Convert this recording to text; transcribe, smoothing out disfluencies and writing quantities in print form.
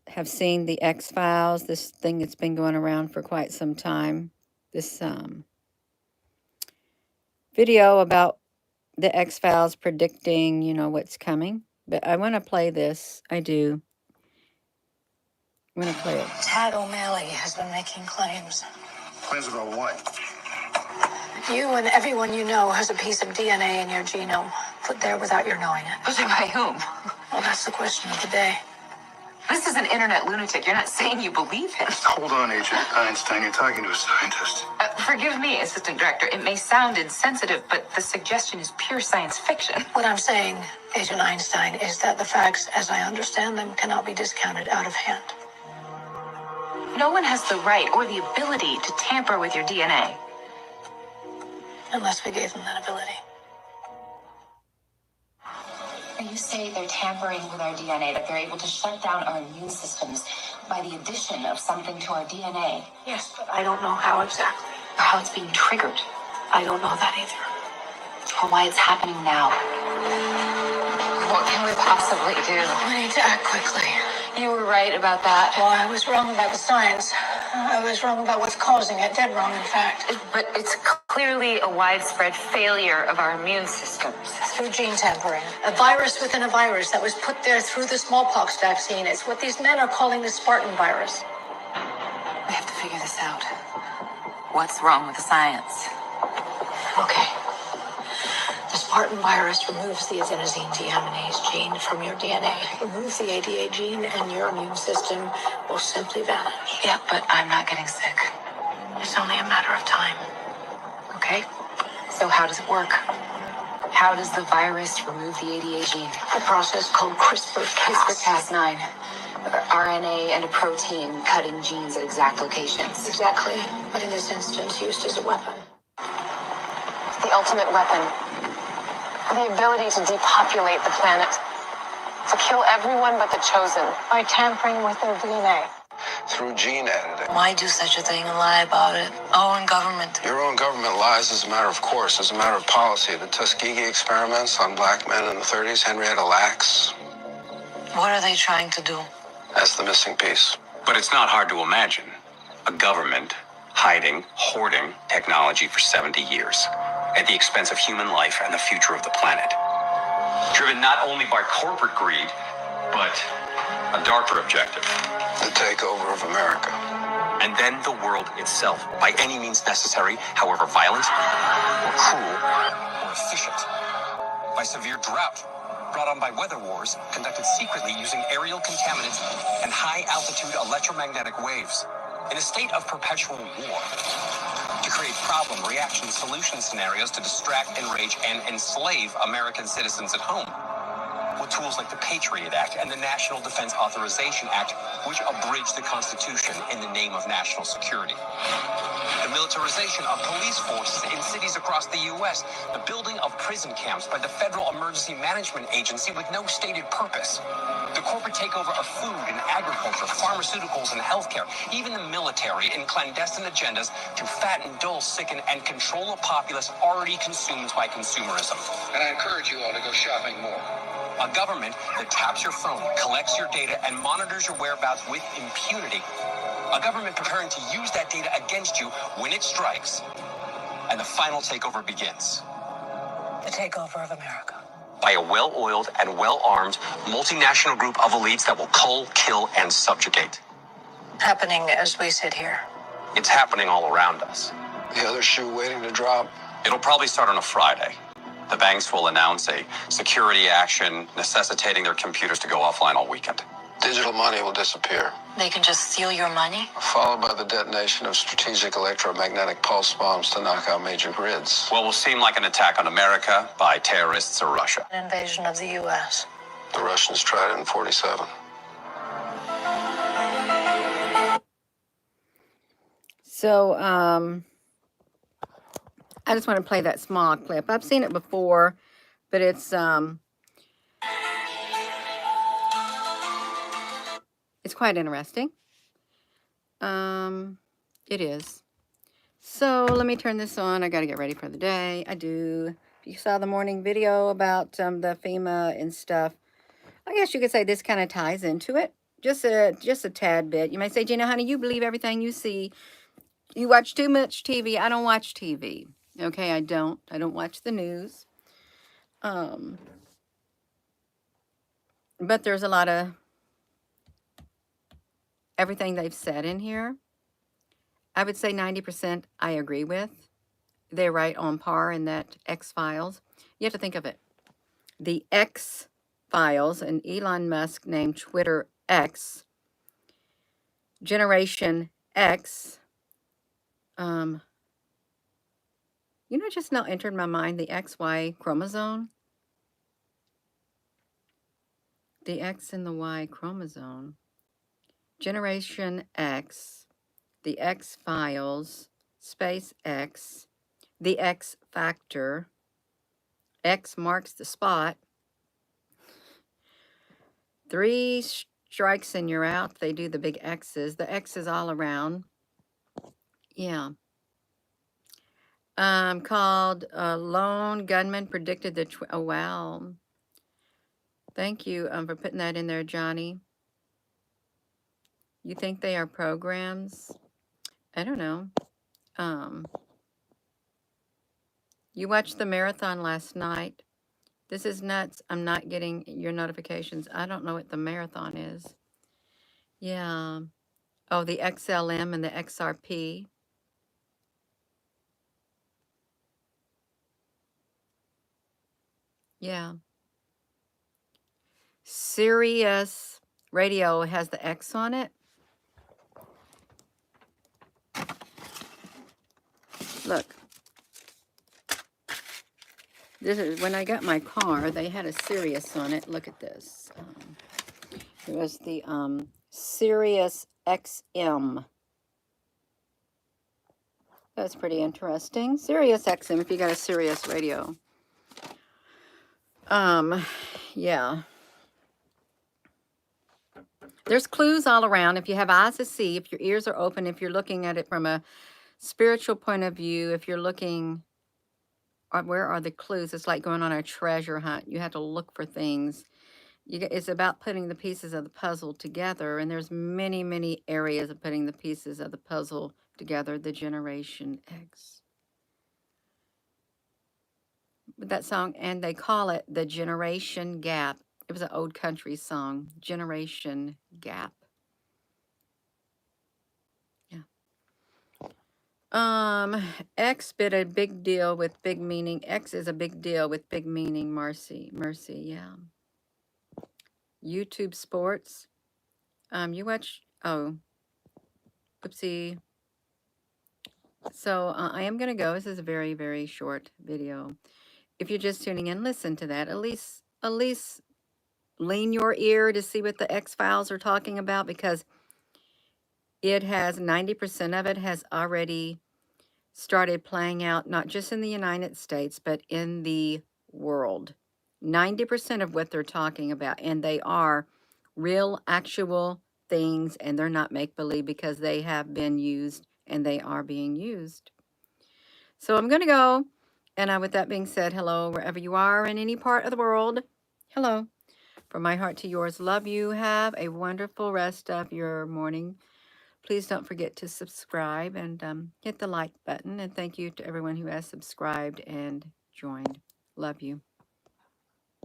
have seen the X-Files, this thing that's been going around for quite some time. This video about the X-Files predicting, what's coming. But I want to play this. I do. I'm going to play it. Tad O'Malley has been making claims. Claims about what? You and everyone you know has a piece of DNA in your genome, put there without your knowing it. Put there by whom? Well, that's the question of the day. This is an internet lunatic. You're not saying you believe him. Hold on, Agent Einstein. You're talking to a scientist. Forgive me, Assistant Director. It may sound insensitive, but the suggestion is pure science fiction. What I'm saying, Agent Einstein, is that the facts, as I understand them, cannot be discounted out of hand. No one has the right or the ability to tamper with your DNA. Unless we gave them that ability. You say they're tampering with our DNA, that they're able to shut down our immune systems by the addition of something to our DNA. Yes, but I don't know how exactly. Or how it's being triggered. I don't know that either. Or why it's happening now. What can we possibly do? We need to act quickly. You were right about that. Well, I was wrong about the science. I was wrong about what's causing it. Dead wrong, in fact. But it's clearly a widespread failure of our immune systems. Through gene tampering. A virus within a virus that was put there through the smallpox vaccine. It's what these men are calling the Spartan virus. We have to figure this out. What's wrong with the science? Okay. The Spartan virus removes the adenosine deaminase gene from your DNA. Removes the ADA gene and your immune system will simply vanish. Yeah, but I'm not getting sick. It's only a matter of time. Okay. So how does it work? How does the virus remove the ADA gene? A process called CRISPR-Cas. CRISPR-Cas9. RNA and a protein cutting genes at exact locations. Exactly. But in this instance, used as a weapon. The ultimate weapon. The ability to depopulate the planet. To kill everyone but the chosen. By tampering with their DNA. Through gene editing. Why do such a thing and lie about it? Our own government. Your own government lies as a matter of course, as a matter of policy. The Tuskegee experiments on black men in the 30s, Henrietta Lacks. What are they trying to do? That's the missing piece. But it's not hard to imagine a government hiding, hoarding technology for 70 years at the expense of human life and the future of the planet. Driven not only by corporate greed, but a darker objective. The takeover of America. And then the world itself, by any means necessary, however violent, or cruel, or efficient. By severe drought, brought on by weather wars, conducted secretly using aerial contaminants and high-altitude electromagnetic waves. In a state of perpetual war. To create problem, reaction, solution scenarios to distract, enrage, and enslave American citizens at home. With tools like the Patriot Act and the National Defense Authorization Act, which abridge the Constitution in the name of national security. The militarization of police forces in cities across the U.S., the building of prison camps by the Federal Emergency Management Agency with no stated purpose, the corporate takeover of food and agriculture, pharmaceuticals and healthcare, even the military in clandestine agendas to fatten, dull, sicken, and control a populace already consumed by consumerism. And I encourage you all to go shopping more. A government that taps your phone, collects your data, and monitors your whereabouts with impunity. A government preparing to use that data against you when it strikes. And the final takeover begins. The takeover of America. By a well-oiled and well-armed multinational group of elites that will cull, kill, and subjugate. Happening as we sit here. It's happening all around us. The other shoe waiting to drop. It'll probably start on a Friday. The banks will announce a security action necessitating their computers to go offline all weekend. Digital money will disappear. They can just steal your money? Followed by the detonation of strategic electromagnetic pulse bombs to knock out major grids. What will seem like an attack on America by terrorists or Russia. An invasion of the U.S. The Russians tried it in 47. So, I just want to play that small clip. I've seen it before, but it's quite interesting. It is. So let me turn this on. I got to get ready for the day. I do. You saw the morning video about the FEMA and stuff. I guess you could say this kind of ties into it. Just a tad bit. You may say, Gina, honey, you believe everything you see. You watch too much TV. I don't watch TV. Okay, I don't. I don't watch the news. But there's a lot of everything they've said in here. I would say 90% I agree with. They're right on par in that X-Files. You have to think of it. The X-Files, and Elon Musk named Twitter X, Generation X, you know, just now entered my mind the XY chromosome. The X and the Y chromosome. Generation X, the X-Files, Space X, the X Factor, X marks the spot. 3 strikes and you're out. They do the big X's. The X's all around. Yeah. Called Lone Gunman Predicted the... oh, wow. Thank you for putting that in there, Johnny. You think they are programs? I don't know. You watched the marathon last night. This is nuts. I'm not getting your notifications. I don't know what the marathon is. Yeah. Oh, the XLM and the XRP. Yeah. Sirius Radio has the X on it. Look. This is when I got my car, they had a Sirius on it. Look at this. It was the Sirius XM. That's pretty interesting. Sirius XM if you got a Sirius radio. Yeah. There's clues all around. If you have eyes to see, if your ears are open, if you're looking at it from a spiritual point of view, if you're looking, where are the clues? It's like going on a treasure hunt. You have to look for things. It's about putting the pieces of the puzzle together, and there's many, many areas of putting the pieces of the puzzle together. The Generation X. That song, and they call it the Generation Gap. It was an old country song, Generation Gap. Yeah. X bit a big deal with big meaning. X is a big deal with big meaning. Mercy, yeah. YouTube Sports. You watch, oh, oopsie. So I am going to go. This is a very, very short video. If you're just tuning in, listen to that. At least lean your ear to see what the X-Files are talking about, because it has 90% of it has already started playing out, not just in the United States, but in the world. 90% of what they're talking about, and they are real, actual things, and they're not make-believe, because they have been used and they are being used. So I'm going to go, and with that being said, hello, wherever you are in any part of the world. Hello. From my heart to yours, love you. Have a wonderful rest of your morning. Please don't forget to subscribe and hit the like button. And thank you to everyone who has subscribed and joined. Love you.